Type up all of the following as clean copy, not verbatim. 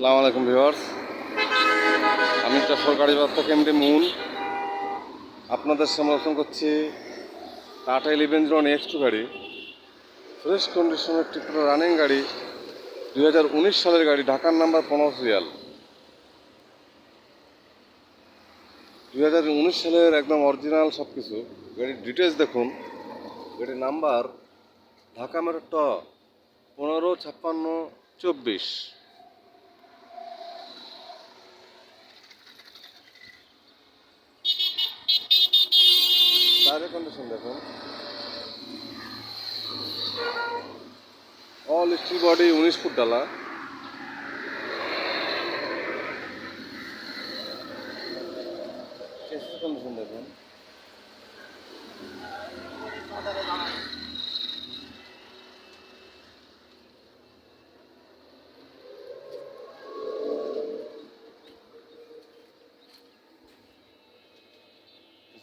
আসসালামু আলাইকুম ভিউয়ার্স, আমি যশোর গাড়ি বার্তা কেন্দ্রে মুন আপনাদের সমালোচনা করছি টাটা 1109 গাড়ি। ফ্রেশ কন্ডিশনের টিকটক রানিং গাড়ি, 2019 সালের গাড়ি, ঢাকার নাম্বার 15 রিয়াল। 2019 সালের একদম অরিজিনাল সব কিছু। গাড়ির ডিটেলস দেখুন। গাড়ির নাম্বার ঢাকা মেট্রো 155624। টায়ারের কন্ডিশন দেখুন, অল স্টিল বডি, 19 ফুট ডালা। চেসিস কন্ডিশন দেখুন,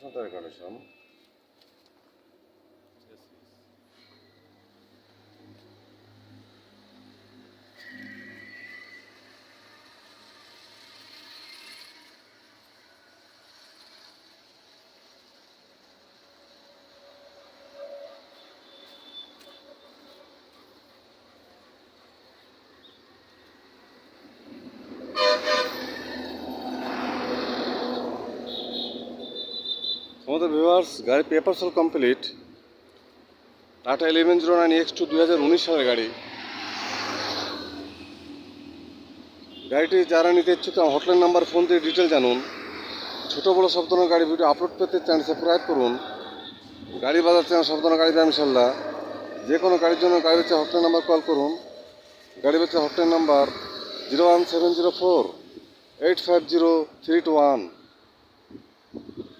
টায়ারের কন্ডিশন। আমাদের ভিউয়ার্স, গাড়ি পেপার সল কমপ্লিট। টাটা 1109X2 2019 সালের গাড়ি। গাড়িটি যারা নিতে ইচ্ছুক হটলাইন নাম্বার ফোন দিয়ে ডিটেল জানুন। ছোটো বড়ো সব ধরনের গাড়ি ভিডিও আপলোড পেতে চ্যানেল সাবস্ক্রাইব করুন। গাড়ি বাজার চ্যানেল সব ধরনের গাড়ি দাম ইনশাল্লাহ। যে কোনো গাড়ির জন্য গাড়ি বেচে হটলাইন নাম্বার কল করুন। গাড়ি বেচে হটলাইন নাম্বার 01704850321।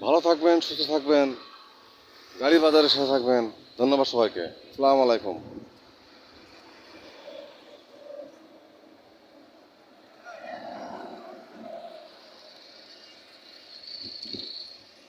ভালো থাকবেন, সুস্থ থাকবেন, গাড়ি বাজারের সাথে থাকবেন। ধন্যবাদ সবাইকে। আসসালামু আলাইকুম।